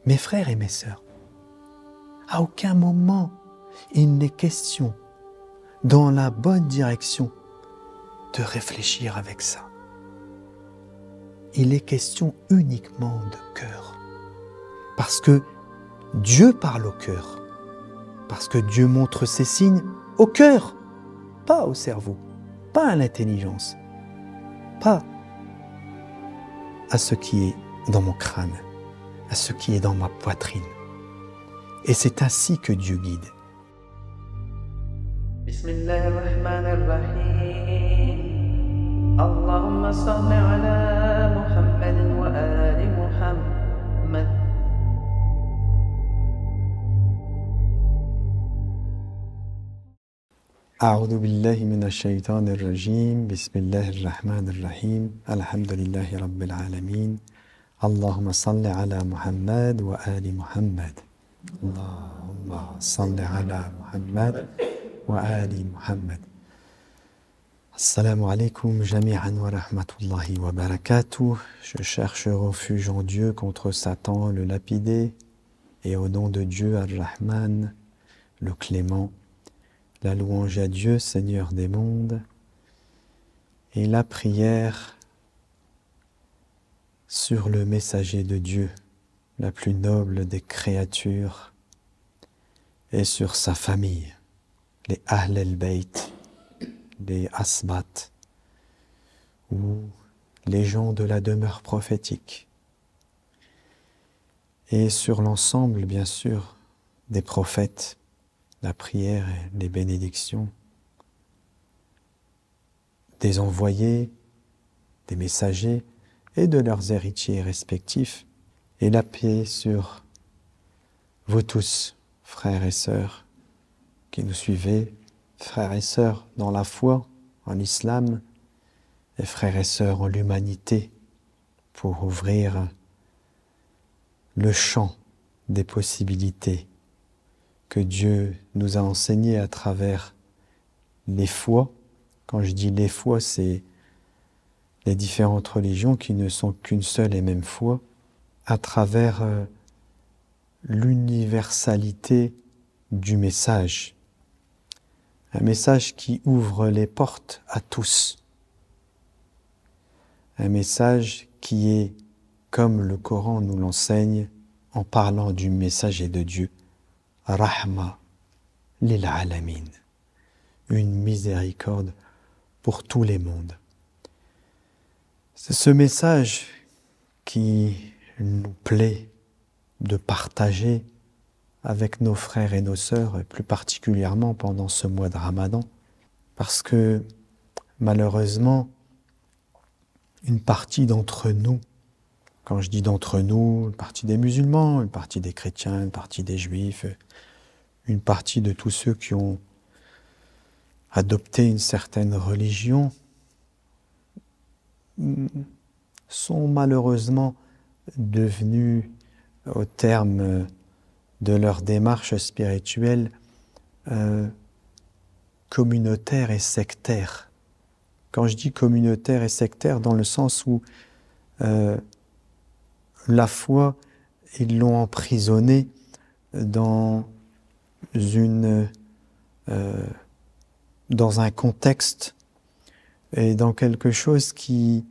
Mes frères et mes sœurs, à aucun moment il n'est question, dans la bonne direction, de réfléchir avec ça. Il est question uniquement de cœur. Parce que Dieu parle au cœur. Parce que Dieu montre ses signes au cœur, pas au cerveau, pas à l'intelligence, pas à ce qui est dans mon crâne, à ce qui est dans ma poitrine. Et c'est ainsi que Dieu guide. Bismillahirrahmanirrahim. Allahumma salli ala Muhammadin wa ali Muhammad. أعوذ بالله من الشيطان الرجيم بسم الله الرحمن الرحيم الحمد لله رب العالمين اللهم صل على محمد وآل محمد اللهم صل على محمد وآل محمد Assalamu alaikum jami'an wa rahmatullahi wa barakatuh. Je cherche refuge en Dieu contre Satan le lapidé et au nom de Dieu Ar-Rahman, le clément. La louange à Dieu, Seigneur des mondes, et la prière sur le messager de Dieu, la plus noble des créatures, et sur sa famille, les Ahl al-Bayt, les Asbat, ou les gens de la demeure prophétique, et sur l'ensemble, bien sûr, des prophètes, la prière et les bénédictions des envoyés, des messagers et de leurs héritiers respectifs, et la paix sur vous tous, frères et sœurs, qui nous suivez, frères et sœurs dans la foi, en l'islam, et frères et sœurs en l'humanité, pour ouvrir le champ des possibilités que Dieu nous a enseigné à travers les foi. Quand je dis les foi, c'est les différentes religions qui ne sont qu'une seule et même foi, à travers l'universalité du message. Un message qui ouvre les portes à tous. Un message qui est, comme le Coran nous l'enseigne, en parlant du messager de Dieu, Rahma lil alamin, une miséricorde pour tous les mondes. C'est ce message qui nous plaît de partager avec nos frères et nos sœurs, et plus particulièrement pendant ce mois de Ramadan, parce que malheureusement, une partie d'entre nous, quand je dis d'entre nous, une partie des musulmans, une partie des chrétiens, une partie des juifs, une partie de tous ceux qui ont adopté une certaine religion, sont malheureusement devenus, au terme de leur démarche spirituelle, communautaires et sectaires. Quand je dis communautaires et sectaires, dans le sens où la foi, ils l'ont emprisonnée dans un contexte et dans quelque chose qui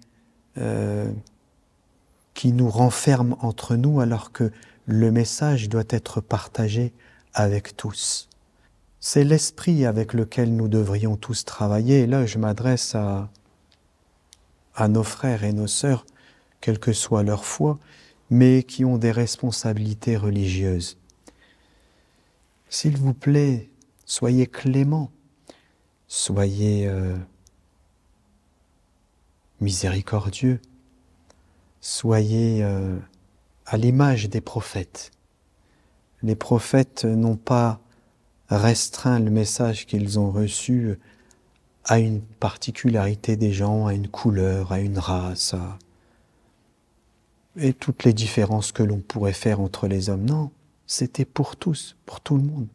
nous renferme entre nous, alors que le message doit être partagé avec tous. C'est l'esprit avec lequel nous devrions tous travailler. Et là, je m'adresse à nos frères et nos sœurs, quelle que soit leur foi, mais qui ont des responsabilités religieuses. S'il vous plaît, soyez cléments, soyez miséricordieux, soyez à l'image des prophètes. Les prophètes n'ont pas restreint le message qu'ils ont reçu à une particularité des gens, à une couleur, à une race, et toutes les différences que l'on pourrait faire entre les hommes. Non, c'était pour tous, pour tout le monde.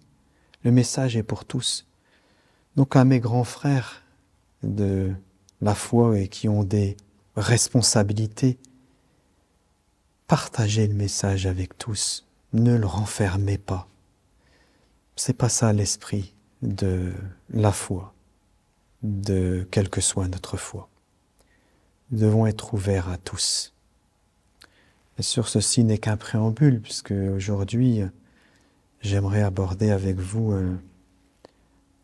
Le message est pour tous. Donc à mes grands frères de la foi et qui ont des responsabilités, partagez le message avec tous. ne le renfermez pas. C'est pas ça l'esprit de la foi, de quelle que soit notre foi. Nous devons être ouverts à tous. Bien sûr, ceci n'est qu'un préambule, puisque aujourd'hui, j'aimerais aborder avec vous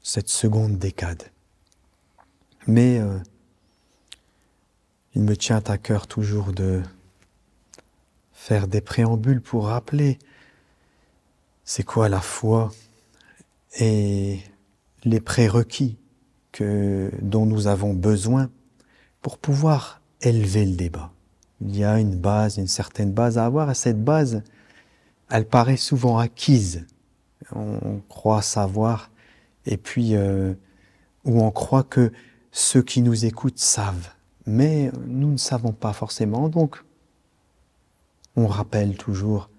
cette seconde décade. Mais il me tient à cœur toujours de faire des préambules pour rappeler c'est quoi la foi et les prérequis dont nous avons besoin pour pouvoir élever le débat. Il y a une base, une certaine base à avoir, et cette base, elle paraît souvent acquise. On croit savoir, et puis ou on croit que ceux qui nous écoutent savent, mais nous ne savons pas forcément, donc on rappelle toujours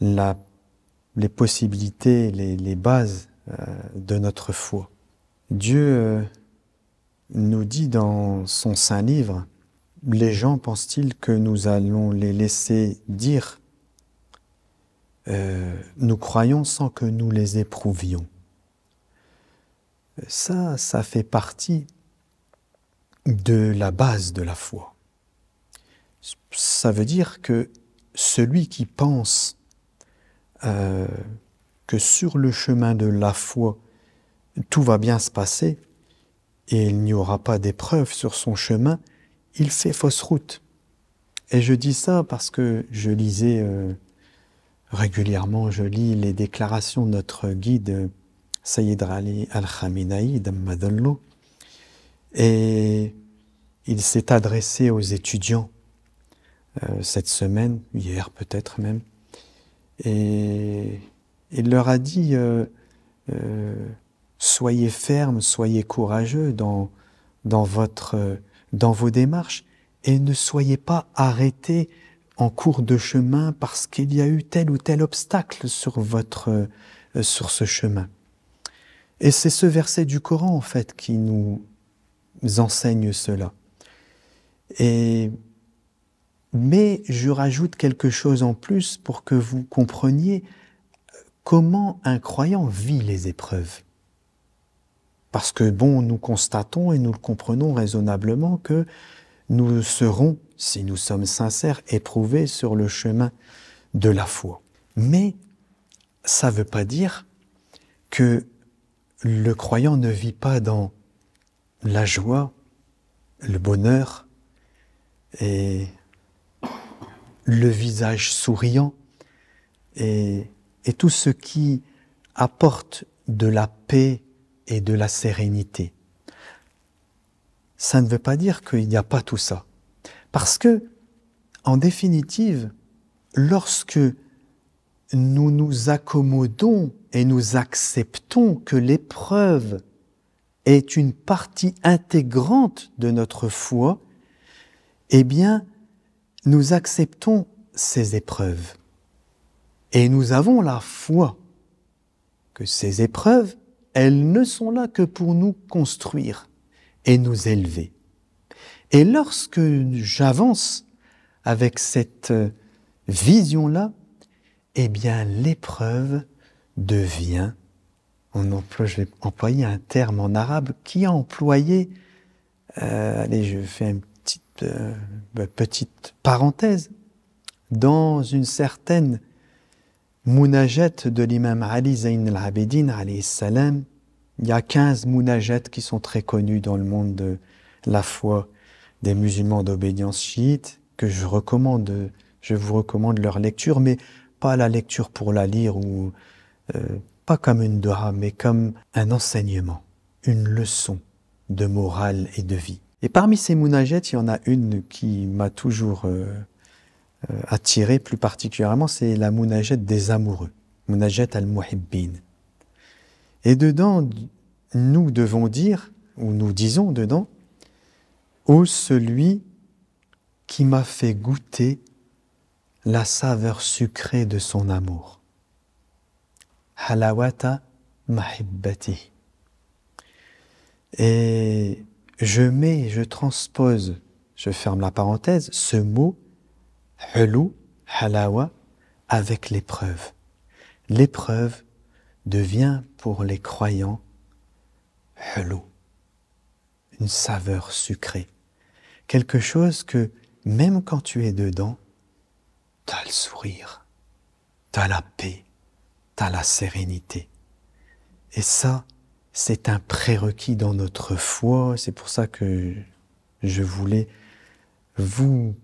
les possibilités, les bases de notre foi. Dieu nous dit dans son saint livre, les gens pensent-ils que nous allons les laisser dire nous croyons sans que nous les éprouvions. Ça fait partie de la base de la foi. Ça veut dire que celui qui pense que sur le chemin de la foi, tout va bien se passer et il n'y aura pas d'épreuve sur son chemin, il fait fausse route. Et je dis ça parce que je lisais régulièrement, je lis les déclarations de notre guide Sayyid Ali Al-Khamenei d'Ammadallah, et il s'est adressé aux étudiants cette semaine, hier peut-être même, et il leur a dit soyez fermes, soyez courageux dans vos démarches et ne soyez pas arrêtés en cours de chemin parce qu'il y a eu tel ou tel obstacle sur ce chemin. Et c'est ce verset du Coran en fait qui nous enseigne cela. Mais je rajoute quelque chose en plus pour que vous compreniez comment un croyant vit les épreuves. Parce que nous constatons et nous le comprenons raisonnablement que nous serons, si nous sommes sincères, éprouvés sur le chemin de la foi. Mais ça ne veut pas dire que le croyant ne vit pas dans la joie, le bonheur et le visage souriant et tout ce qui apporte de la paix et de la sérénité. Ça ne veut pas dire qu'il n'y a pas tout ça. Parce que, en définitive, lorsque nous nous accommodons et nous acceptons que l'épreuve est une partie intégrante de notre foi, eh bien, nous acceptons ces épreuves. Et nous avons la foi que ces épreuves, elles ne sont là que pour nous construire et nous élever. Et lorsque j'avance avec cette vision-là, eh bien l'épreuve devient, je vais employer un terme en arabe qui a employé, allez, je fais une petite parenthèse, dans une certaine Munajat de l'imam Ali Zayn al-Abidin alayhi salam, il y a 15 munajats qui sont très connus dans le monde de la foi des musulmans d'obédience chiite, que je vous recommande leur lecture, mais pas la lecture pour la lire, ou pas comme une dua, mais comme un enseignement, une leçon de morale et de vie. Et parmi ces munajats, il y en a une qui m'a toujours attiré plus particulièrement, c'est la munajat des amoureux, munajat al-muhibbin. Et dedans, nous devons dire, ou nous disons dedans, ô celui qui m'a fait goûter la saveur sucrée de son amour. Halawata mahibbati. Et je transpose, je ferme la parenthèse, ce mot, hulu, halawa, avec l'épreuve. L'épreuve devient pour les croyants hulou, une saveur sucrée. Quelque chose que, même quand tu es dedans, tu as le sourire, tu as la paix, tu as la sérénité. Et ça, c'est un prérequis dans notre foi. C'est pour ça que je voulais vous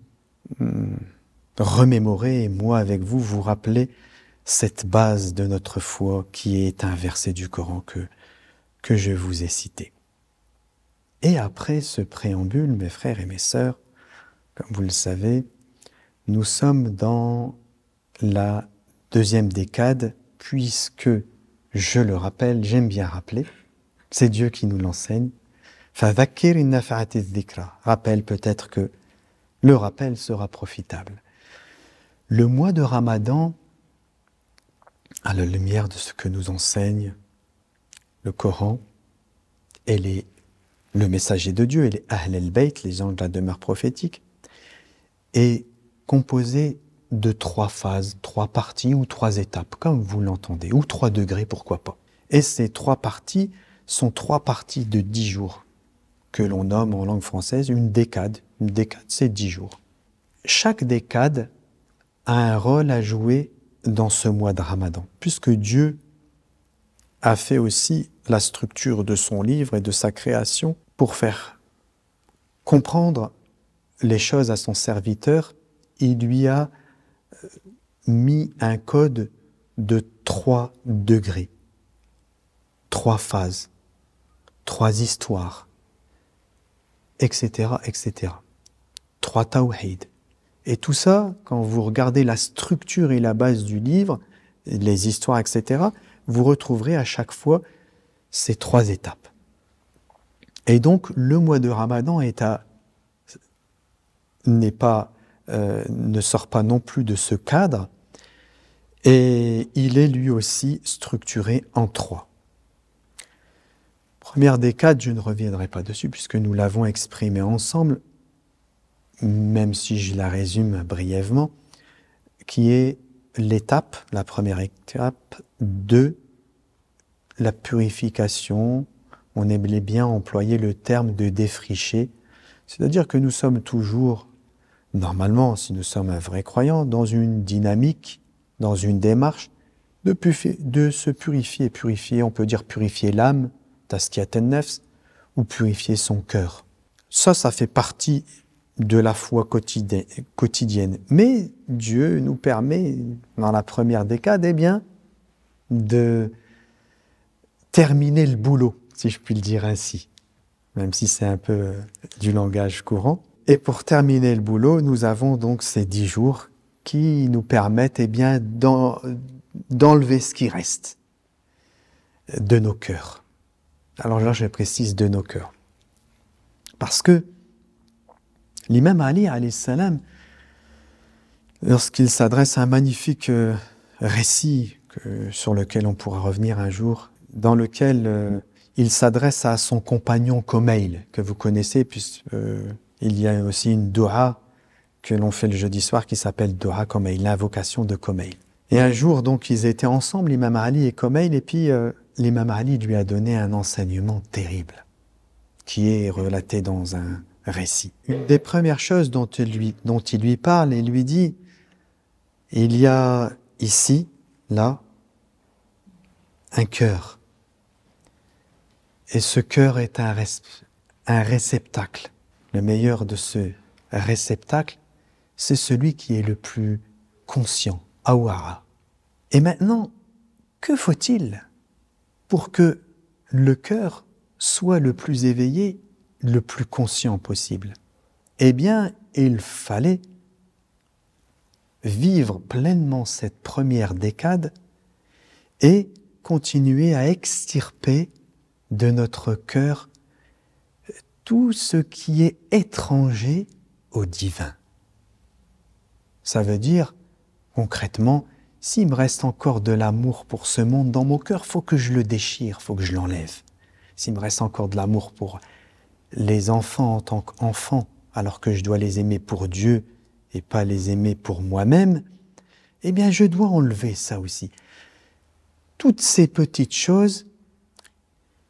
remémorer, et moi avec vous, vous rappeler cette base de notre foi qui est un verset du Coran que je vous ai cité. Et après ce préambule, mes frères et mes sœurs, comme vous le savez, nous sommes dans la deuxième décade, puisque, je le rappelle, j'aime bien rappeler, c'est Dieu qui nous l'enseigne. فَذَكِّرْ إِنْ نَفَعَتِ الذِّكْرَى. Rappelle, peut-être que le rappel sera profitable. Le mois de Ramadan, à la lumière de ce que nous enseigne le Coran et le messager de Dieu et les Ahl al-Bayt, les gens de la demeure prophétique, est composé de 3 phases, 3 parties ou 3 étapes, comme vous l'entendez, ou 3 degrés, pourquoi pas. Et ces 3 parties sont 3 parties de 10 jours, que l'on nomme en langue française une décade. Une décade, c'est 10 jours. Chaque décade a un rôle à jouer dans ce mois de Ramadan, puisque Dieu a fait aussi la structure de son livre et de sa création pour faire comprendre les choses à son serviteur. Il lui a mis un code de 3 degrés, 3 phases, 3 histoires, etc., etc. 3 tawhid. Et tout ça, quand vous regardez la structure et la base du livre, les histoires, etc., vous retrouverez à chaque fois ces 3 étapes. Et donc, le mois de Ramadan ne sort pas non plus de ce cadre, et il est lui aussi structuré en 3. Première décade, je ne reviendrai pas dessus puisque nous l'avons exprimé ensemble, même si je la résume brièvement, qui est la première étape de la purification. On aimait bien employer le terme de défricher, c'est-à-dire que nous sommes toujours, normalement, si nous sommes un vrai croyant, dans une dynamique, dans une démarche de se purifier, on peut dire purifier l'âme, taskiyat an-nafs, ou purifier son cœur. Ça fait partie de la foi quotidienne. Mais Dieu nous permet, dans la première décade, de terminer le boulot, si je puis le dire ainsi, même si c'est un peu du langage courant. Et pour terminer le boulot, nous avons donc ces 10 jours qui nous permettent d'enlever ce qui reste de nos cœurs. Alors là, je précise de nos cœurs. Parce que l'imam Ali, alayhi salam, lorsqu'il s'adresse à un magnifique récit sur lequel on pourra revenir un jour, dans lequel il s'adresse à son compagnon Kumayl, que vous connaissez, puisqu'il y a aussi une doua que l'on fait le jeudi soir qui s'appelle Doua Kumayl, l'invocation de Kumayl. Et un jour, donc, ils étaient ensemble, l'imam Ali et Kumayl, et puis l'imam Ali lui a donné un enseignement terrible, qui est relaté dans un récit. Une des premières choses dont il lui parle et lui dit, il y a ici, là, un cœur. Et ce cœur est un réceptacle. Le meilleur de ce réceptacle, c'est celui qui est le plus conscient, awara. Et maintenant, que faut-il pour que le cœur soit le plus éveillé, le plus conscient possible? Eh bien, il fallait vivre pleinement cette première décade et continuer à extirper de notre cœur tout ce qui est étranger au divin. Ça veut dire, concrètement, s'il me reste encore de l'amour pour ce monde dans mon cœur, il faut que je le déchire, il faut que je l'enlève. S'il me reste encore de l'amour pour les enfants en tant qu'enfants, alors que je dois les aimer pour Dieu et pas les aimer pour moi-même, eh bien je dois enlever ça aussi. Toutes ces petites choses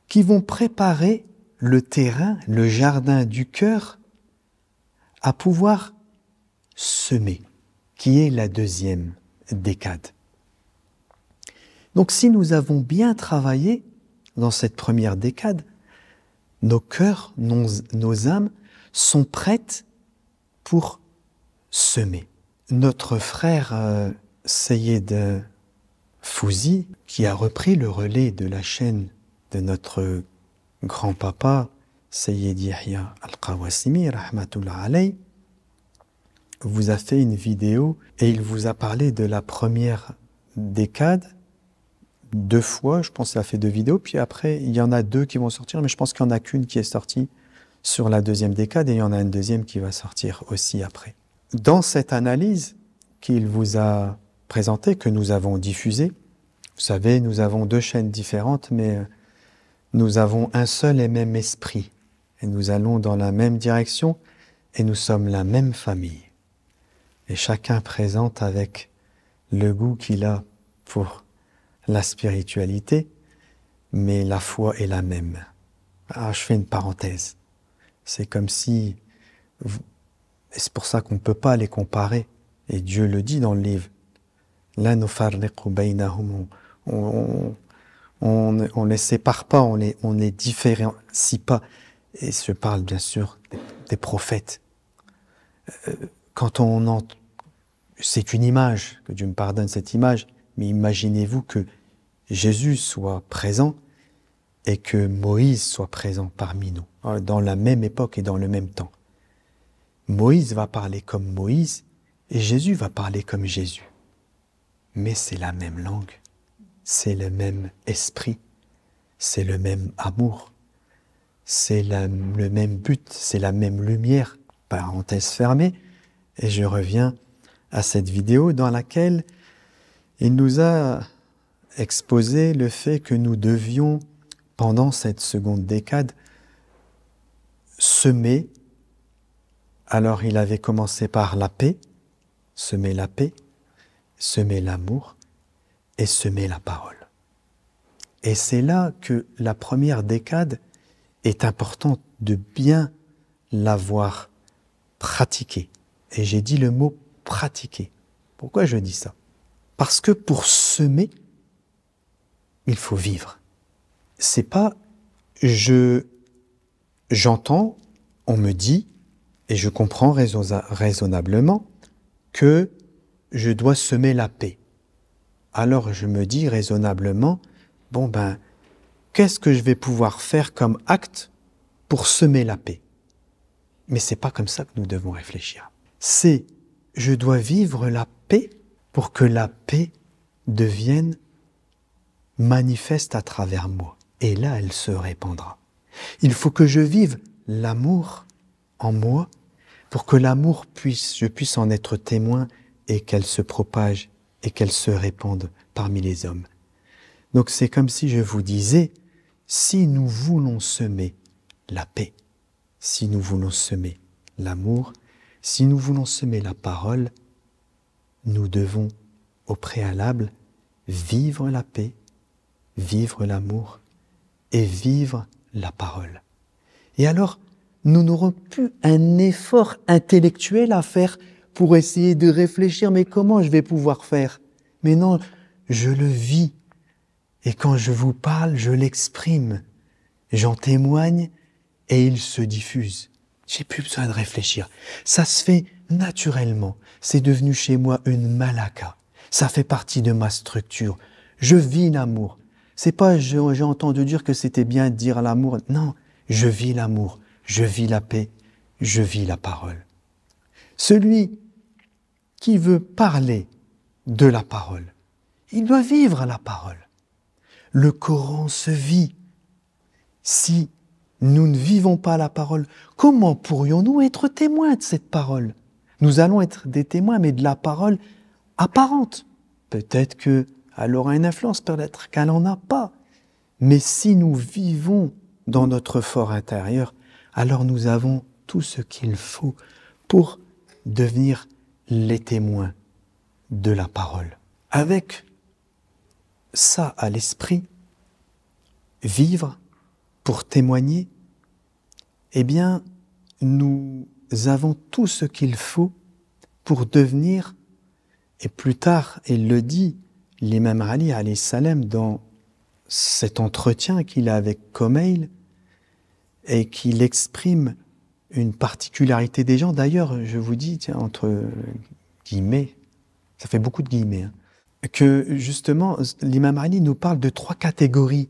qui vont préparer le terrain, le jardin du cœur à pouvoir semer, qui est la deuxième décade. Donc si nous avons bien travaillé dans cette première décade, nos cœurs, nos âmes sont prêtes pour semer. Notre frère Seyed Fouzi, qui a repris le relais de la chaîne de notre grand-papa Seyed Yahya Al-Qawassimi, rahmatullah alayh, vous a fait une vidéo et il vous a parlé de la première décade 2 fois, je pense qu'il a fait 2 vidéos, puis après il y en a 2 qui vont sortir, mais je pense qu'il n'y en a qu'une qui est sortie sur la deuxième décade et il y en a une deuxième qui va sortir aussi après. Dans cette analyse qu'il vous a présentée, que nous avons diffusée, vous savez, nous avons 2 chaînes différentes, mais nous avons un seul et même esprit et nous allons dans la même direction et nous sommes la même famille. Et chacun présente avec le goût qu'il a pour la spiritualité, mais la foi est la même. Ah, je fais une parenthèse. C'est comme si... Et c'est pour ça qu'on ne peut pas les comparer. Et Dieu le dit dans le livre. La nufarriqu baynahum. On les sépare pas, on les différencie pas. Et je parle bien sûr des prophètes. Quand on entend... C'est une image, que Dieu me pardonne cette image, mais imaginez-vous que Jésus soit présent et que Moïse soit présent parmi nous, dans la même époque et dans le même temps. Moïse va parler comme Moïse et Jésus va parler comme Jésus. Mais c'est la même langue, c'est le même esprit, c'est le même amour, c'est le même but, c'est la même lumière. Parenthèse fermée, et je reviens à cette vidéo dans laquelle il nous a exposé le fait que nous devions, pendant cette seconde décade, semer. Alors il avait commencé par la paix, semer l'amour et semer la parole. Et c'est là que la première décade est importante de bien l'avoir pratiquée. Et j'ai dit le mot pratiquer. Pourquoi je dis ça? Parce que pour semer, il faut vivre. C'est pas j'entends, on me dit, et je comprends raisonnablement que je dois semer la paix. Alors je me dis raisonnablement, qu'est-ce que je vais pouvoir faire comme acte pour semer la paix? Mais c'est pas comme ça que nous devons réfléchir. C'est je dois vivre la paix pour que la paix devienne manifeste à travers moi. Et là, elle se répandra. Il faut que je vive l'amour en moi pour que l'amour je puisse en être témoin et qu'elle se propage et qu'elle se répande parmi les hommes. Donc c'est comme si je vous disais, si nous voulons semer la paix, si nous voulons semer l'amour, si nous voulons semer la parole, nous devons au préalable vivre la paix, vivre l'amour et vivre la parole. Et alors, nous n'aurons plus un effort intellectuel à faire pour essayer de réfléchir, mais comment je vais pouvoir faire? Mais non, je le vis. Et quand je vous parle, je l'exprime. J'en témoigne et il se diffuse. J'ai plus besoin de réfléchir. Ça se fait naturellement. C'est devenu chez moi une malaka. Ça fait partie de ma structure. Je vis l'amour. C'est pas j'ai entendu dire que c'était bien de dire l'amour. Non, je vis l'amour. Je vis la paix. Je vis la parole. Celui qui veut parler de la parole, il doit vivre la parole. Le Coran se vit. Si nous ne vivons pas la parole, comment pourrions-nous être témoins de cette parole? Nous allons être des témoins, mais de la parole apparente. Peut-être qu'elle aura une influence, peut-être qu'elle n'en a pas. Mais si nous vivons dans notre fort intérieur, alors nous avons tout ce qu'il faut pour devenir les témoins de la parole. Avec ça à l'esprit, vivre pour témoigner, eh bien, nous avons tout ce qu'il faut pour devenir, et plus tard, il le dit, l'imam Ali alayhi salam dans cet entretien qu'il a avec Kumail, et qu'il exprime une particularité des gens. D'ailleurs, je vous dis, tiens, entre guillemets, ça fait beaucoup de guillemets, hein, que justement, l'imam Ali nous parle de 3 catégories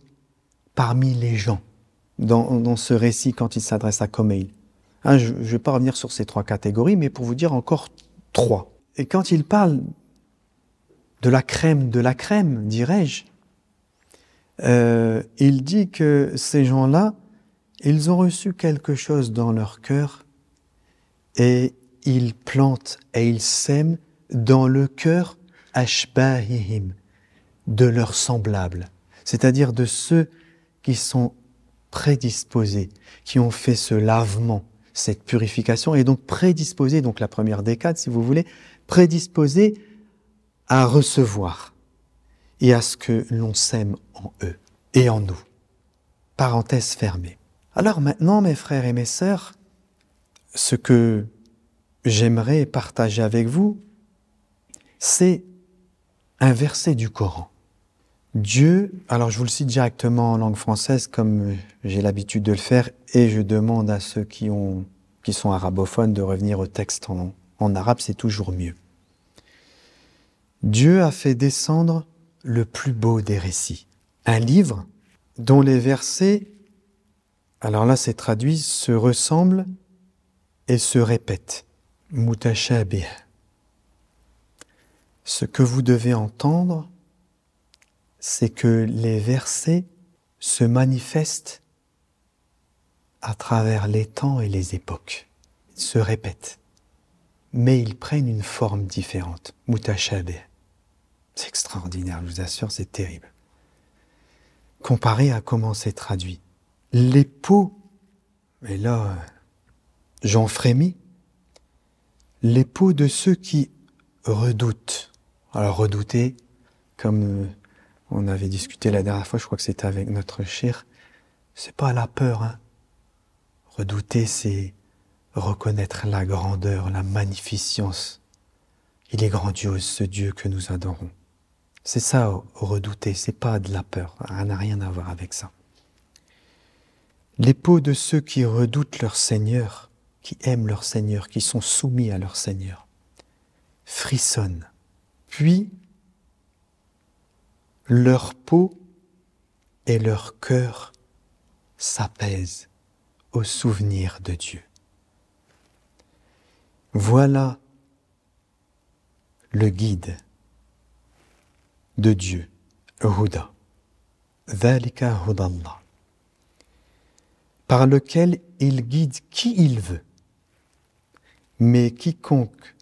parmi les gens dans ce récit quand il s'adresse à Kumail. Hein, je ne vais pas revenir sur ces 3 catégories, mais pour vous dire encore 3. Et quand il parle de la crème, dirais-je, il dit que ces gens-là, ils ont reçu quelque chose dans leur cœur et ils plantent et ils sèment dans le cœur ashbahihim, de leurs semblables, c'est-à-dire de ceux qui sont prédisposés, qui ont fait ce lavement, cette purification, et donc prédisposés, donc la première décade si vous voulez, prédisposés à recevoir et à ce que l'on sème en eux et en nous. Parenthèse fermée. Alors maintenant, mes frères et mes sœurs, ce que j'aimerais partager avec vous, c'est un verset du Coran. Dieu, alors je vous le cite directement en langue française comme j'ai l'habitude de le faire, et je demande à ceux qui sont arabophones de revenir au texte en arabe, c'est toujours mieux. Dieu a fait descendre le plus beau des récits, un livre dont les versets, alors là c'est traduit, se ressemblent et se répètent. Mutashabih. Ce que vous devez entendre, c'est que les versets se manifestent à travers les temps et les époques. Ils se répètent, mais ils prennent une forme différente. Mutashabih. C'est extraordinaire, je vous assure, c'est terrible. Comparé à comment c'est traduit. Les peaux, et là, j'en frémis, les peaux de ceux qui redoutent. Alors redouter, comme on avait discuté la dernière fois, je crois que c'était avec notre cher, c'est pas la peur, hein. Redouter, c'est reconnaître la grandeur, la magnificence. Il est grandiose, ce Dieu que nous adorons. C'est ça, redouter, c'est pas de la peur, ça n'a rien à voir avec ça. Les peaux de ceux qui redoutent leur Seigneur, qui aiment leur Seigneur, qui sont soumis à leur Seigneur, frissonnent. Puis, leur peau et leur cœur s'apaisent au souvenir de Dieu. Voilà le guide de Dieu, Huda, Dhalika Hudallah, par lequel il guide qui il veut. Mais quiconque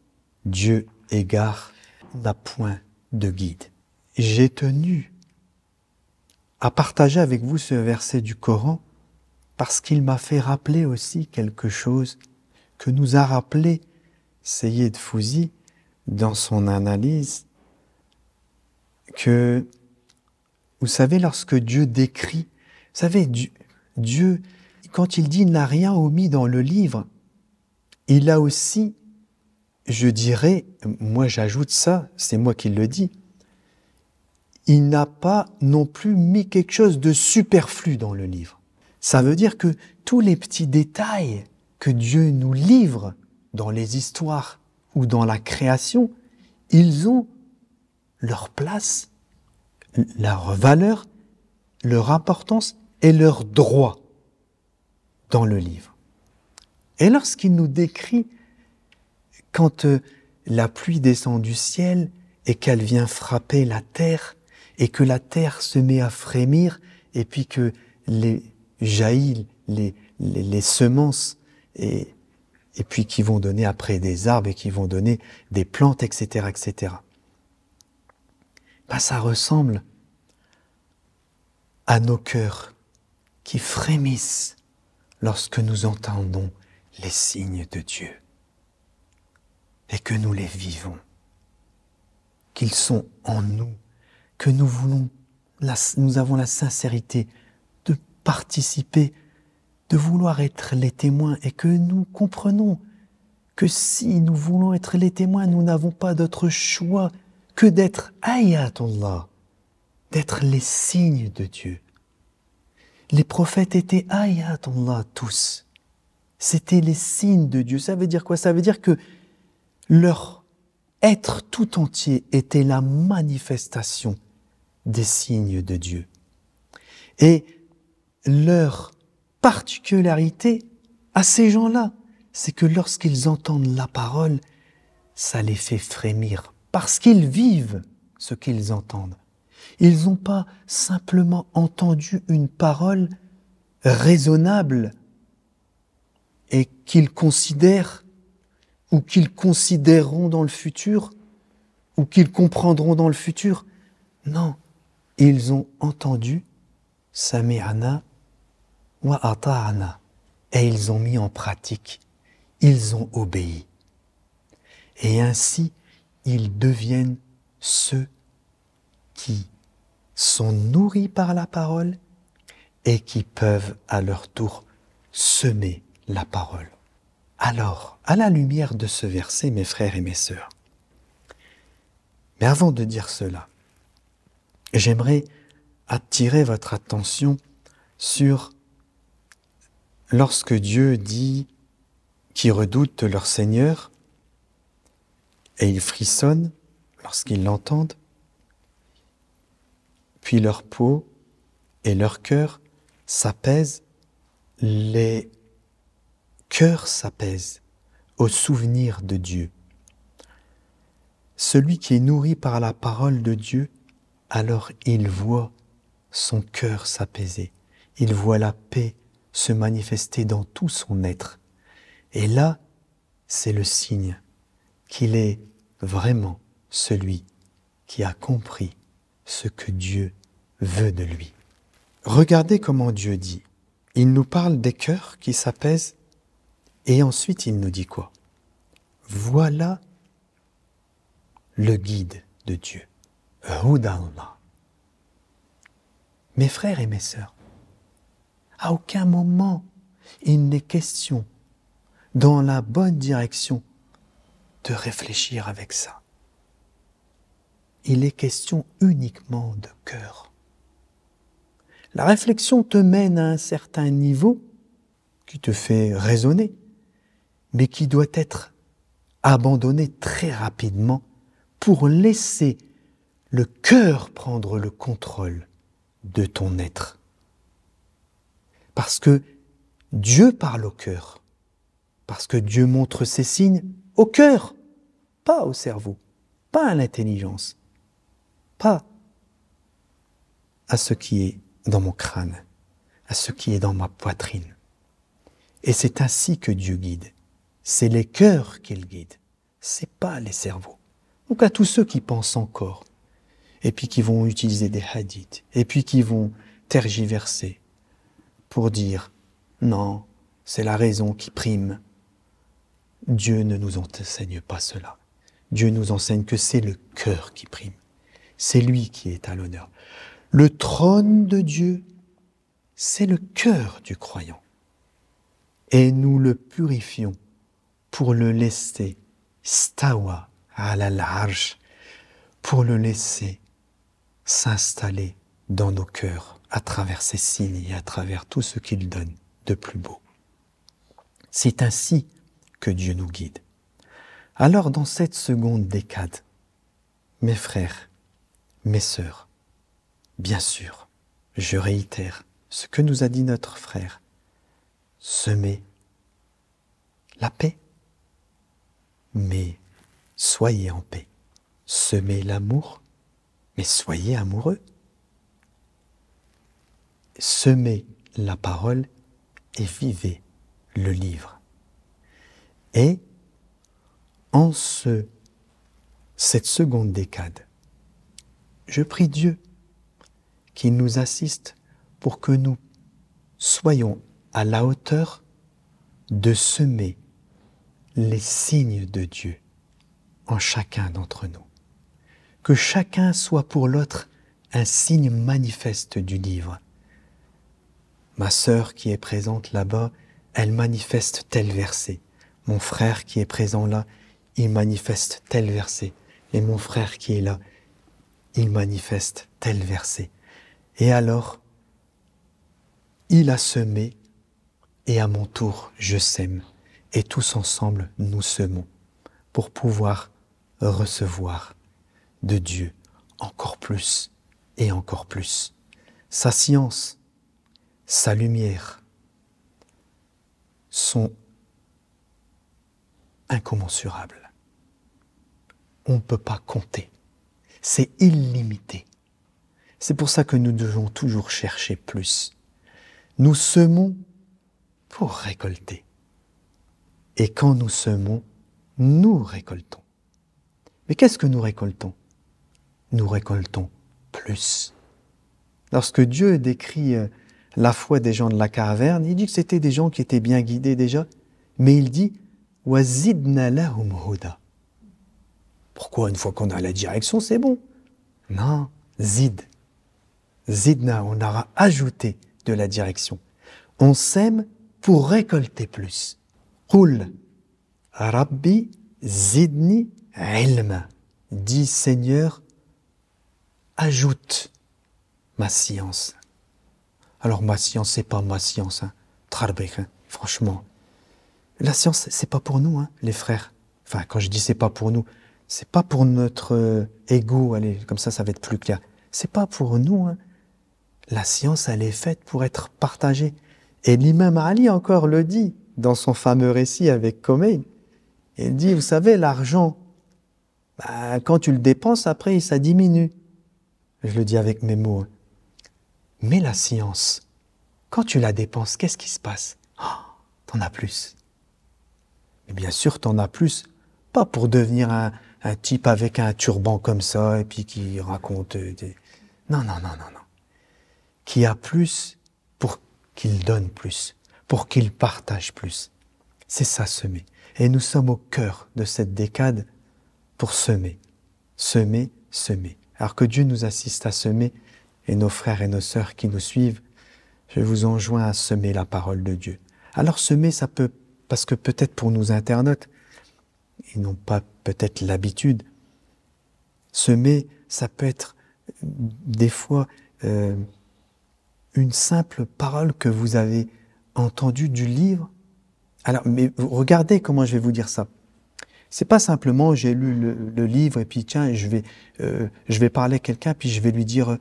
Dieu égare n'a point de guide. J'ai tenu à partager avec vous ce verset du Coran parce qu'il m'a fait rappeler aussi quelque chose que nous a rappelé Seyyed Fouzi dans son analyse, que, vous savez, lorsque Dieu décrit, vous savez, Dieu, quand il dit « n'a rien omis dans le livre », il a aussi, je dirais, moi j'ajoute ça, c'est moi qui le dis, il n'a pas non plus mis quelque chose de superflu dans le livre. Ça veut dire que tous les petits détails que Dieu nous livre dans les histoires ou dans la création, ils ont leur place, leur valeur, leur importance et leur droit dans le livre. Et lorsqu'il nous décrit quand la pluie descend du ciel et qu'elle vient frapper la terre et que la terre se met à frémir et puis que jaillit les semences et puis qui vont donner après des arbres et qui vont donner des plantes, etc., etc. Ben, ça ressemble à nos cœurs qui frémissent lorsque nous entendons les signes de Dieu et que nous les vivons. qu'ils sont en nous, que nous avons la sincérité de participer, de vouloir être les témoins et que nous comprenons que si nous voulons être les témoins, nous n'avons pas d'autre choix que d'être ayatullah, d'être les signes de Dieu. Les prophètes étaient ayatullah tous. C'était les signes de Dieu. Ça veut dire quoi? Ça veut dire que leur être tout entier était la manifestation des signes de Dieu. Et leur particularité à ces gens-là, c'est que lorsqu'ils entendent la parole, ça les fait frémir, parce qu'ils vivent ce qu'ils entendent. Ils n'ont pas simplement entendu une parole raisonnable et qu'ils considèrent ou qu'ils considéreront dans le futur ou qu'ils comprendront dans le futur. Non, ils ont entendu « Sami'ana wa ata'ana » et ils ont mis en pratique, ils ont obéi. Et ainsi, ils deviennent ceux qui sont nourris par la parole et qui peuvent à leur tour semer la parole. Alors, à la lumière de ce verset, mes frères et mes sœurs, mais avant de dire cela, j'aimerais attirer votre attention sur lorsque Dieu dit qu'ils redoutent leur Seigneur et ils frissonnent lorsqu'ils l'entendent, puis leur peau et leur cœur s'apaisent, les cœurs s'apaisent au souvenir de Dieu. Celui qui est nourri par la parole de Dieu, alors il voit son cœur s'apaiser, il voit la paix se manifester dans tout son être. Et là, c'est le signe qu'il est vraiment celui qui a compris ce que Dieu veut de lui. Regardez comment Dieu dit. Il nous parle des cœurs qui s'apaisent et ensuite il nous dit quoi? Voilà le guide de Dieu. Hudallah. Mes frères et mes sœurs, à aucun moment il n'est question dans la bonne direction de réfléchir avec ça. Il est question uniquement de cœur. La réflexion te mène à un certain niveau qui te fait raisonner, mais qui doit être abandonné très rapidement pour laisser le cœur prendre le contrôle de ton être. Parce que Dieu parle au cœur, parce que Dieu montre ses signes au cœur, pas au cerveau, pas à l'intelligence, pas à ce qui est dans mon crâne, à ce qui est dans ma poitrine. Et c'est ainsi que Dieu guide. C'est les cœurs qu'il guide, c'est pas les cerveaux. Donc à tous ceux qui pensent encore, et puis qui vont utiliser des hadiths, et puis qui vont tergiverser pour dire non, c'est la raison qui prime. Dieu ne nous enseigne pas cela. Dieu nous enseigne que c'est le cœur qui prime. C'est lui qui est à l'honneur. Le trône de Dieu, c'est le cœur du croyant. Et nous le purifions pour le laisser stawa ala al-arsh, pour le laisser s'installer dans nos cœurs à travers ses signes et à travers tout ce qu'il donne de plus beau. C'est ainsi que Dieu nous guide. Alors dans cette seconde décade, mes frères, mes sœurs, bien sûr, je réitère ce que nous a dit notre frère, semez la paix, mais soyez en paix. Semez l'amour, mais soyez amoureux. Semez la parole et vivez le livre. Et en cette seconde décade, je prie Dieu qu'il nous assiste pour que nous soyons à la hauteur de semer les signes de Dieu en chacun d'entre nous. que chacun soit pour l'autre un signe manifeste du livre. Ma sœur qui est présente là-bas, elle manifeste tel verset. Mon frère qui est présent là, il manifeste tel verset. Et mon frère qui est là, il manifeste tel verset. Et alors, il a semé, et à mon tour, je sème. Et tous ensemble, nous semons, pour pouvoir recevoir de Dieu encore plus et encore plus. Sa science, sa lumière sont incommensurables. On ne peut pas compter. C'est illimité. C'est pour ça que nous devons toujours chercher plus. Nous semons pour récolter. Et quand nous semons, nous récoltons. Mais qu'est-ce que nous récoltons? Nous récoltons plus. Lorsque Dieu décrit la foi des gens de la caverne, il dit que c'était des gens qui étaient bien guidés déjà, mais il dit « Wazidna lahum huda ». Pourquoi une fois qu'on a la direction, c'est bon? Non, zid. Zidna, on aura ajouté de la direction. On sème pour récolter plus. Qul Rabbi zidni ilma. Dis Seigneur, ajoute ma science. Alors ma science, c'est pas ma science, hein. Franchement. La science, c'est pas pour nous, hein, les frères. Enfin, quand je dis c'est pas pour nous, c'est pas pour notre ego, allez, comme ça va être plus clair. C'est pas pour nous, hein. La science, elle est faite pour être partagée. Et l'imam Ali encore le dit dans son fameux récit avec Khomeini. Il dit, vous savez, l'argent, quand tu le dépenses, après, ça diminue. Je le dis avec mes mots. Hein. Mais la science, quand tu la dépenses, qu'est-ce qui se passe? T'en as plus. Et bien sûr, t'en as plus, pas pour devenir un type avec un turban comme ça, et puis qui raconte des... Non. Qui a plus pour qu'il donne plus, pour qu'il partage plus. C'est ça, semer. Et nous sommes au cœur de cette décade pour semer. Semer. Alors que Dieu nous assiste à semer, et nos frères et nos sœurs qui nous suivent, je vous enjoins à semer la parole de Dieu. Alors semer, ça peut, parce que peut-être pour nos internautes, ils n'ont pas peut-être l'habitude, semer, ça peut être des fois une simple parole que vous avez entendue du livre. Alors, mais regardez comment je vais vous dire ça. C'est pas simplement j'ai lu le livre et puis tiens, je vais parler à quelqu'un puis je vais lui dire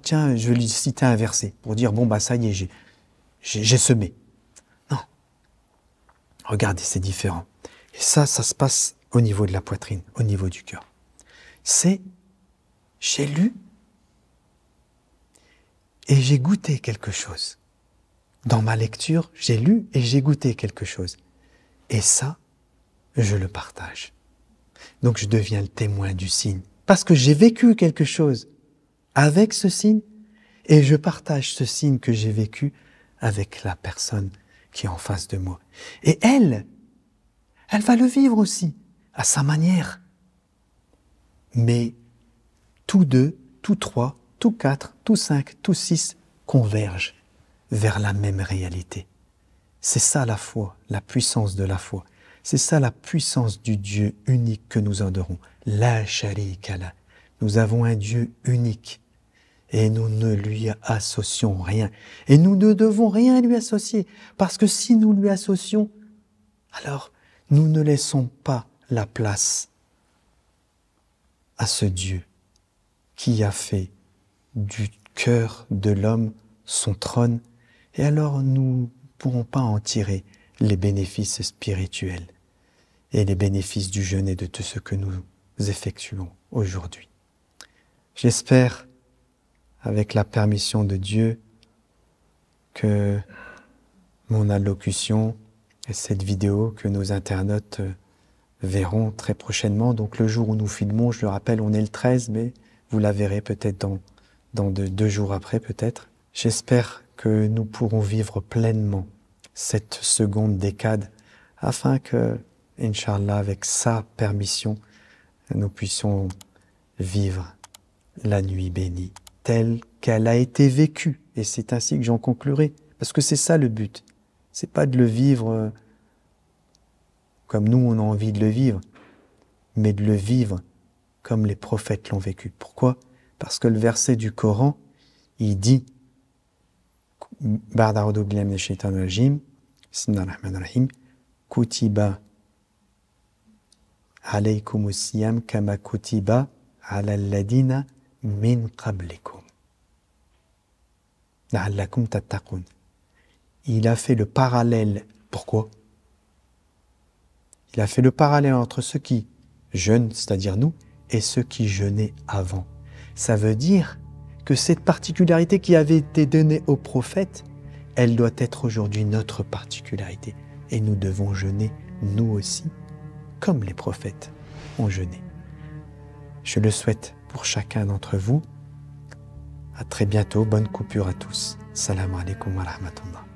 tiens, je vais lui citer un verset pour dire ça y est, j'ai semé. Non. Regardez, c'est différent. Et ça se passe au niveau de la poitrine, au niveau du cœur. C'est j'ai lu et j'ai goûté quelque chose. Dans ma lecture, j'ai lu et j'ai goûté quelque chose. Et ça, je le partage. Donc je deviens le témoin du signe. Parce que j'ai vécu quelque chose avec ce signe et je partage ce signe que j'ai vécu avec la personne qui est en face de moi. Et elle va le vivre aussi, à sa manière. Mais tous deux, tous trois, tous quatre, tous cinq, tous six convergent vers la même réalité. C'est ça la foi, la puissance de la foi. C'est ça la puissance du Dieu unique que nous adorons. La sharika la. Nous avons un Dieu unique et nous ne lui associons rien. Et nous ne devons rien lui associer parce que si nous lui associons, alors nous ne laissons pas la place à ce Dieu qui a fait du cœur de l'homme son trône et alors nous ne pourrons pas en tirer les bénéfices spirituels et les bénéfices du jeûne et de tout ce que nous effectuons aujourd'hui. J'espère, avec la permission de Dieu, que mon allocution et cette vidéo que nos internautes verront très prochainement, donc le jour où nous filmons, je le rappelle, on est le 13, mais vous la verrez peut-être dans 2 jours après peut-être. J'espère que nous pourrons vivre pleinement cette seconde décade afin que, Inch'Allah, avec sa permission, nous puissions vivre la nuit bénie telle qu'elle a été vécue. Et c'est ainsi que j'en conclurai. Parce que c'est ça le but. C'est pas de le vivre comme nous on a envie de le vivre, mais de le vivre comme les prophètes l'ont vécu. Pourquoi? Parce que le verset du Coran, il dit Ba'da a'udhu billahi minash shaitanir rajim, bismillahir rahmanir rahim, kutiba alaykumus siyam kama kutiba ala alladina min qablikum la'allakum tattaqun. Il a fait le parallèle. Pourquoi? Il a fait le parallèle entre ceux qui jeûnent, c'est-à-dire nous, et ceux qui jeûnaient avant. Ça veut dire que cette particularité qui avait été donnée aux prophètes, elle doit être aujourd'hui notre particularité. Et nous devons jeûner, nous aussi, comme les prophètes ont jeûné. Je le souhaite pour chacun d'entre vous. À très bientôt. Bonne coupure à tous. Salam alaikum wa rahmatullah.